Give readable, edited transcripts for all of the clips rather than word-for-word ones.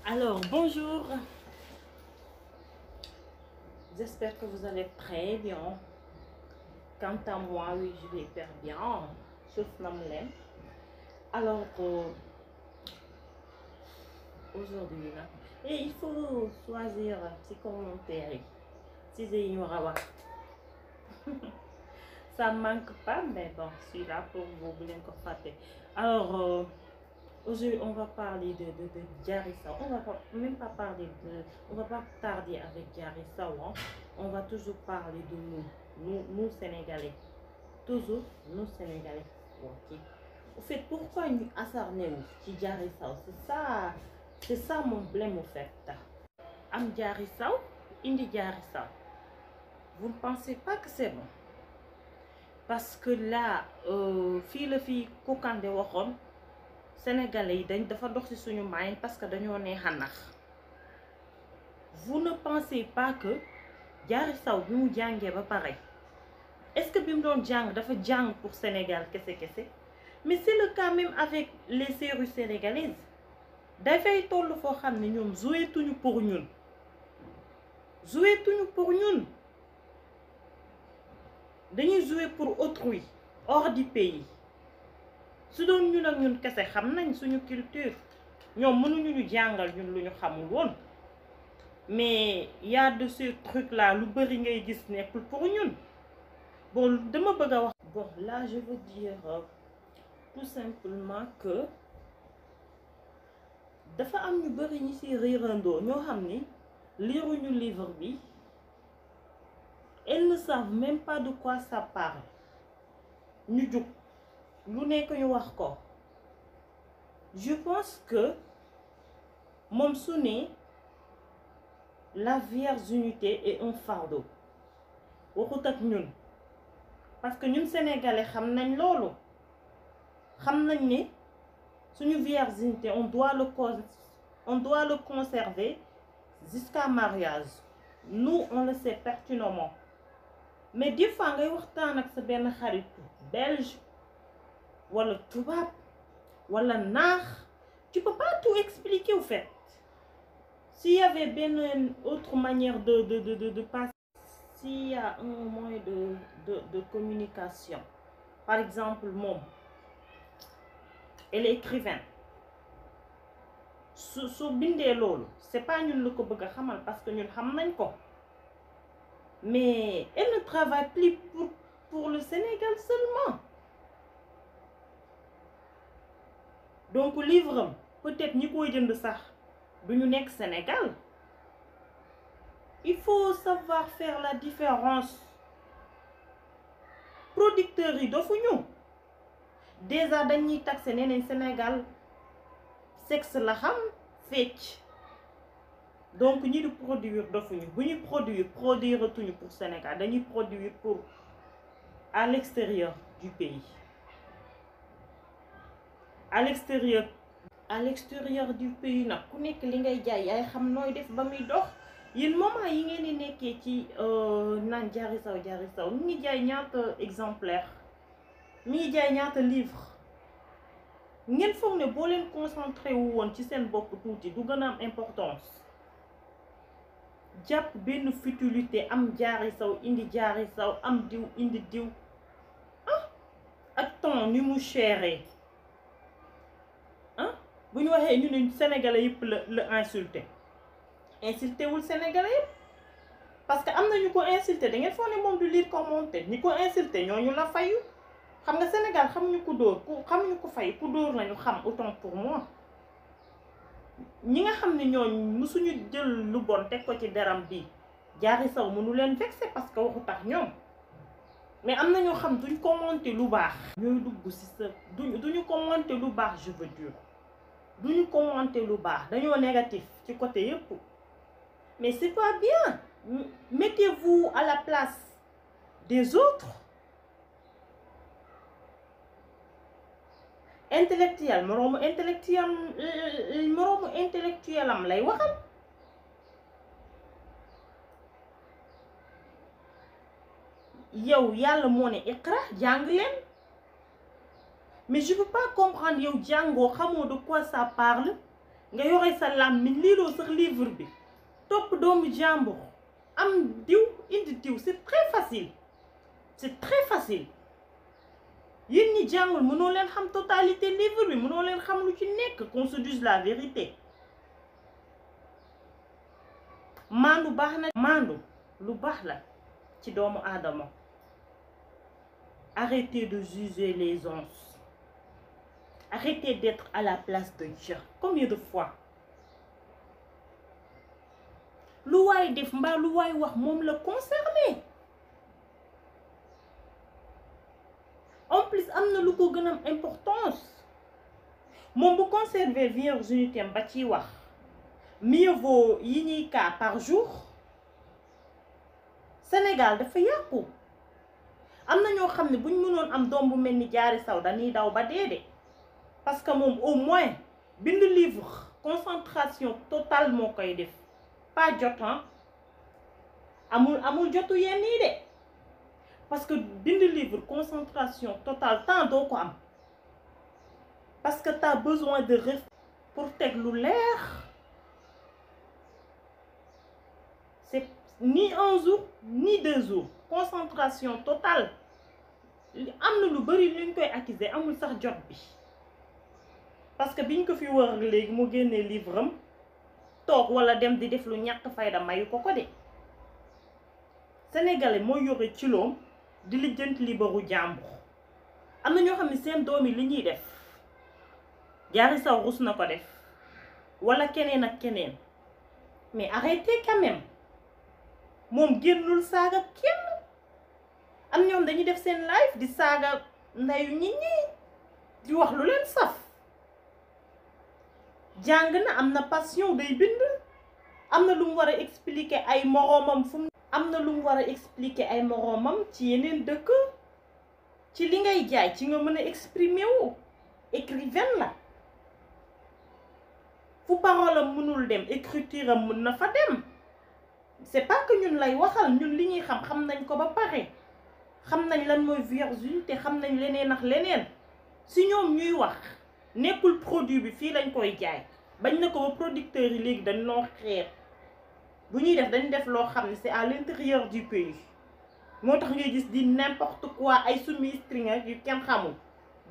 Alors, bonjour, j'espère que vous allez très bien. Quant à moi, oui, je vais hyper bien, sauf Namlen. Alors, aujourd'hui, là, et il faut choisir un petit commentaire. Si c'est ignorant, ça ne manque pas, mais bon, je suis là pour vous bien constater. Alors, aujourd'hui, on va parler de Diary Sow. On va pas, même pas parler de... On va pas tarder avec Diary Sow. Hein. On va toujours parler de nous Sénégalais. Toujours nous Sénégalais. Ok. Au fait, pourquoi nous acharnons sur Diary Sow? C'est ça mon blême au fait. Am Diary Sow, indi Diary Sow. Vous ne pensez pas que c'est bon? Parce que là, fille Kokande waxoon Sénégalais yi dafa dox ci suñu main parce que dañoo neex a nax. Vous ne pensez pas que Diary Sow bi mu jàngee ba pare est-ce que bi mu doon jàng dafa jàng pour Sénégal kese mais c'est le cas même avec les séries sénégalaises dafay toll foo xam ne ñoom joué tuñu pour ñun dañuy jouer pour autrui hors du pays. su doon ñun ak ñun kese xam nañ suñu culture ñoom mënuñu ñu jàngal ñun lu ñu xamul woon mais y a de ces trucs là lu bari ngay gis nekkul pour ñun. Bon dama bëgg a wax. Bon là je veux dire tout simplement que dafa am ñu bari ñi ci riirandoo ñoo xam ni liiruñu livre bi. Elles ne savent même pas de quoi ça parle. Ñu jug lu nekk ñu wax ko. Je pense que moom su ne la virginité est un fardeau waxut ak ñun parce que ñun sénégalais xam nañ loolu xam nañ ne suñu virginité on doit le conserver jusqu'à mariage. Nous on le sait pertinemment. Mais des fois ngay waxtaan ak sa benn xaritu belge wala tubaab wala naax tu peux pas tout expliquer au fait. S'il y avait une autre manière de passer, s'il y a un moyen de communication, par exemple moom elle est écrivaine su bindee loolu c'est pas ñun lu ko bëgg a xamal parce que ñun xam nañ ko. Mais elle ne travaille plus pour le Sénégal seulement. Donc livre peut-être ñi koy jënd sax duñu nekk Sénégal. Il faut savoir faire la différence. Producteurs yi dofuñu déjà dañuy taxé nee nañ Sénégal sexe la xam fecc. Donc ñi di produire dofuñu bu ñuy produire tuñu pour Sénégal dañuy produire pour à l'extérieur du pays. À l'extérieur du pays nag ku nekk li ngay jaay yaay xam nooy def ba muy dox. Yéen moment yi ngeen di nekkee ci naan Diary Sow mi ngi jaay ñaata exemplaire mi ngi jaay ñaata livre ngeen foog ne boo leen concentré wu woon ci seen bopp tuuti du gën a am importance. jàpp benn futilité am Diary Sow indi Diary Sow am diw indi diw ah ak temps ni mu chéré ah bu ñu waxee ñu ne sénégalais yëpp la insulté wul sénégalais yëpp parce que am na ñu ko insulté da ngeen foog ne moom du lire commentaire ñi ko insulté ñooñu la fayu xam nga Sénégal xam ñu ko dóor xam ñu ko fay ku dóor nañu xam autant pour moi. ñi nga xam ne ñooñu mësuñu jël lu bon teg ko ci deram bi Diary Sow mënu leen vexé parce que waxu tax ñoom mais am na ñoo xam duñ commenter lu baax. ñooy dugg ci sa duñu commenter lu baax je veux dire duñu commenter lu baax dañoo négatif ci côté yépp mais c'est pas bien. Mettez-vous à la place des autres. Intellectuel moroomu intellectuel am lay waxal. yow yàlla moo ne iqra jàng leen mais je peux pas comprendre yow jàngoo xamoo de quoi ça parle nga yore sa làmmiñ liiroo sax livre bi topp doomu jàmbur am diw indi diw c'est très facile yéen ñi jàngul mënoo leen xam totalité livre bi mënoo leen xam lu ci nekk qu'on se dise la vérité. maandu baax na maandu lu baax la ci doomu aadama. Arrêtez de juger les uns. Arrêtez d'être à la place de Dieu. Combien de fois lu waay def mbaa lu waay wax moom la concerné. En plus am na lu ko gën a am importance moom bu conserver virginité ba ciy wax mieux vaut yi ñuy cas par jour. Sénégal dafa yàqu. am na ñoo xam ne buñ mënoon am doom bu mel ni Diary Sow dañuy daw ba dee parce que moom au moins bind livre concentration totale moo koy def pas jot amul jotu yenn yi de parce que bind livre concentration totale temps doo ko am parce que t'as besoin de pour teg lu leer. C'est ni un jour ni 2 jours. Concentration totale am na lu bari luñ koy accuser amul sax jot bi parce que biñ ko fi wër léegi mu génnee livre am toog wala dem di def lu ñàkk fayda mayu ko de. Sénégalais mooy yore ci loom di lijjanti libaru jàmbur. am na ñoo xam ne seen doom yi li ñuy def Diary Sow rus na ko def wala keneen ak keneen mais arrêtez quand même. moom génnul saaga kenn am ñoom dañuy def seen live di saaga ndayu nit ñi di wax lu leen saf. jàng na am na passion day bind am na lu mu war a expliquer ay moroomam ci yeneen dëkk ci li ngay jaay ci nga mën a exprimer wu. écrivain la fu parole am mënul dem écriture am mën na fa dem. c'est pas que ñun lay waxal ñun li ñuy xam nañ ko ba pare xam nañ lan mooy virginité xam nañ leneen ak leneen si ñoom ñuy wax nekkul produit bi fii lañ koy jaay bañ na ko ba producteurs yi léegi dañ noo xeet bu ñuy def dañ def loo xam ne c'est à l'intérieur du pays moo tax ngay gis di n'importe quoi ay sumi string ak yu kenn xamul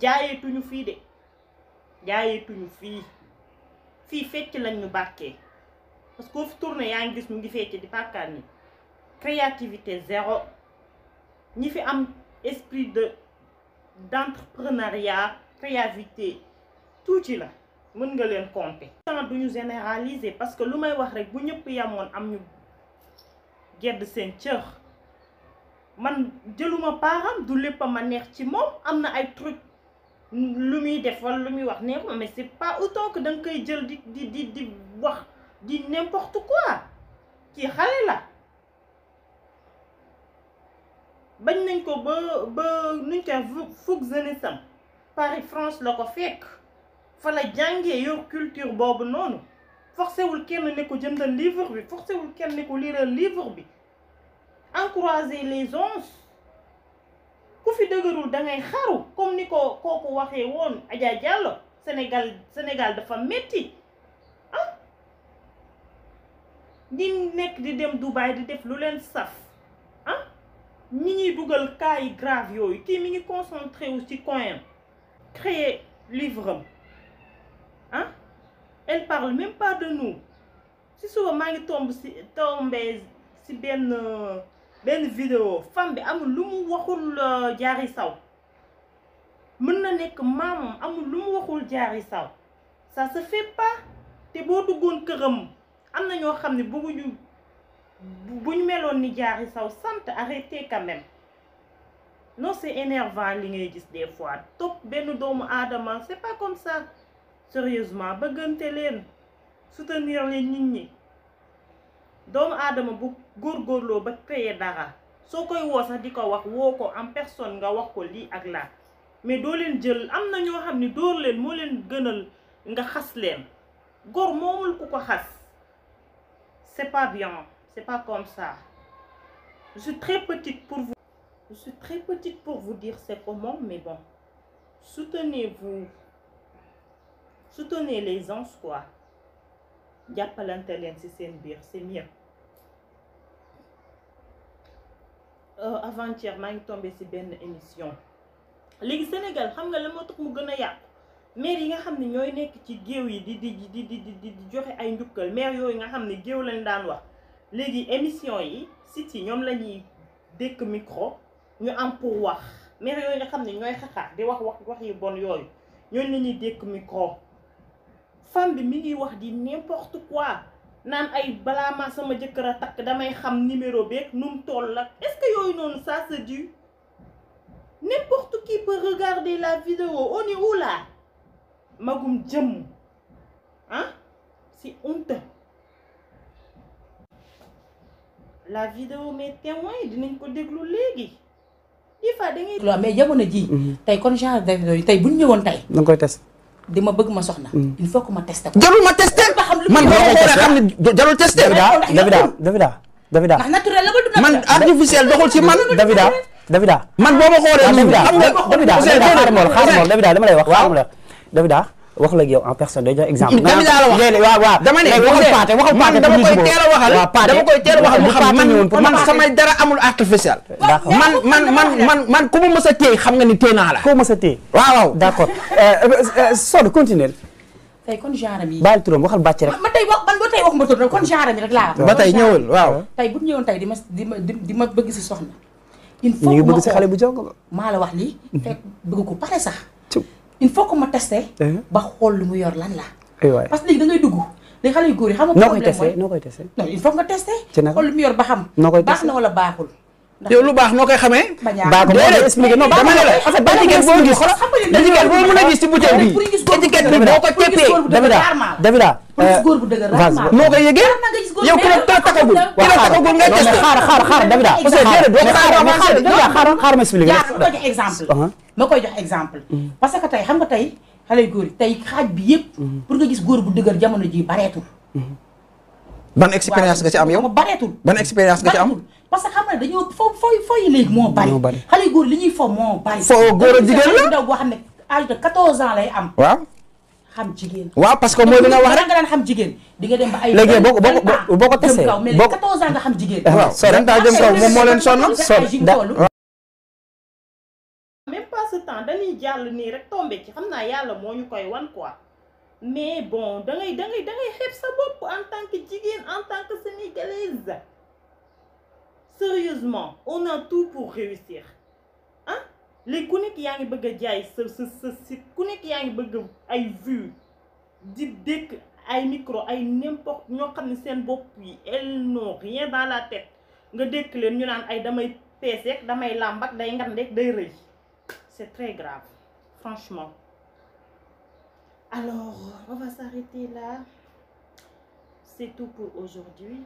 jaayeetuñu fii de jaayeetuñu fii fecc lañ ñu bàkkee. parce que fi tourné yaa ngi gis mu ngi fecc di pàkkaat ni créativité zéro ñi fi am esprit d'entrepreneuriat créativité tuuti la mën nga leen compter. tant duñu généraliser parce que lu may wax rek bu ñëpp yamoon am ñu gedd seen cër man jëluma paaram du lépp a ma neex ci moom am na ay truc lu muy def wala lu muy wax neex ma mais c'est pas autant que da nga koy jël di wax di n'importe quoi ci xale la bañ nañ ko ba nuñ koy fukk jeunesse am Paris France la ko fekk fa la jàngee yor culture boobu noonu forcé wul kenn ne ko jëndal livre bi forcé wul kenn ne ko liiral livre bi encourager les uns ku fi dëgërul da ngay xaru comme ni ko kooku waxee woon Adja Diallo Sénégal dafa metti di nekk di dem Dubaï di def lu leen saf ñi ñuy dugal cas yi grave yooyu kii mi ngi concentré wu ci coin créer livre am elle parle même pas de nous si suba maa ngi tombé si benn vidéo femme bi amul lu mu waxul Diary Sow mën na nekk maamam amul lu mu waxul Diary Sow ça se fait pas te boo duggoon këram am na ñoo xam ne bëgguñu buñ meloon ni Diary Sow sant arrêtez quand même non c'est énervant li ngay gis des fois topp benn doomu aadama c'est pas comme ça sérieusement bëggante leen soutenir leen nit ñi doomu aadama bu góorgóorloo ba créer dara soo koy woo sax di ko wax woo ko en personne nga wax ko lii ak laa mais doo leen jël am na ñoo xam ne dóor leen moo leen gënal nga xas leen góor moomul ku ko xas c'est pas bien c'est pas comme ça je suis très petite pour vous dire c'est comment mais bon soutenez les gens quoi jàppalante leen ci seen biir c'est mieux. Avant-hier maa ngi tombé ci benn émission léegi Sénégal xam nga la moo tax mu gën a yàqu maire yi nga xam ne ñooy nekk ci géew yi di joxe ay njukkal maire yooyu nga xam ne géew lañ daan wax léegi émission yi site yi ñoom la ñuy dékk micro ñu am pour wax maire yooyu nga xam ne ñooy xaxaar di wax yu bon yooyu ñooñu la ñuy dékk micro femme bi mi ngi wax di n'importe quoi naan ay balaa ma sama jëkkër a takk damay xam numéro beeg nu mu toll la est-ce que yooyu noonu ça se dit n'importe qui peut regarder la vidéo on est où là magum jëm ah c'est honteux la vidéo mes témoins dinañ ko déglu léegi des fois da ngay. loolu mais jamono ji tey kon genre de vidéo yi tey bu ñu ñëwoon tey. da nga koy test. di ma bëgg ma soxna. il faut que ma testé ko. jarul ma testé man boo ko xoolee xam ne jarul testé. Davida ndax naturel la ba du naturel. man artificiel doxul ci man. Davida man boo ma xoolee. Davida dama lay wax. waaw Davida wax la ak yow en personne day jox exemple. Davida la wax waaw dama ne waxal paate man dama koy teel a waxal. dama koy teel a waxal mu xam man samay dara amul artificiel. man ku ma mës a téye xam nga ni téye naa la. ku ma mës a téye. waaw d'accord Soda continuer. tey kon genre bi. baal turam waxal bàcc rek. man ba tey wax ma turam kon genre bi rek laa. ba tey ñëwal waaw. tey bu ñu ñëwoon tey di ma bëgg si soxna. il faut ñu ngi bëgg si xale bu jóg. maa la wax lii. fekk bëgg ko pare sax. il faut que ma testé. ba xool lu mu yor lan la. aywaay parce que léegi da ngay dugg léegi xale yu góor yi xam nga problème mooy noo koy testé non il faut nga testé. ci naka xool lu mu yor ba xam. noo koy testé baax na wala baaxul. yow lu baax noo koy xamee. baax ko moo expliqué non dama ne la en fait étiquette boo gis étiquette boo mën a gis ci bouteille bi étiquette bi boo ko teppee Davida góor bu dëgër noo koy yëgee yow ki la takkagul ngay testé xaar Davida parce que déedéet doo xaar ma expliqué ma koy jox exemple parce que tey xam nga tey xale yu góor yi tey xaaj bi yëpp pour nga gis góor bu dëgër jamono ji bareetul ban expérience nga ci am yow bareetul ban expérience nga ci am parce que xam nga dañoo foo yi léegi moo bari xale yu góor li ñuy fo moo bari foo góor a jigéen la ndaw boo xam ne âge de 14 ans lay am waaw xam jigéen waaw parce que mooy li nga wax rek nga daan xam jigéen di nga dem ba ay léegi boo ko testé mais 14 ans nga xam jigéen waaw soo taa jëm kaw moom moo leen sonal même pas ce temps dañuy jàll nii rek tombé ci xam naa yàlla moo ñu koy wan quoi mais bon da ngay xeeb sa bopp en tant que jigéen en tant que sénégalaise sérieusement on a tout pour réussir ah léegi ku nekk yaa ngi bëgg a jaay sa site ku nekk yaa ngi bëgg ay vues di dëkk ay micro ay n'importe ñoo xam ne seen bopp yi elles n'ont rien dans la tête nga dëkk leen ñu naan ay damay peeseek damay làmbak day ngandeek day rëy c'est très grave franchement. Alors on va s'arrêter là, c'est tout pour aujourd'hui.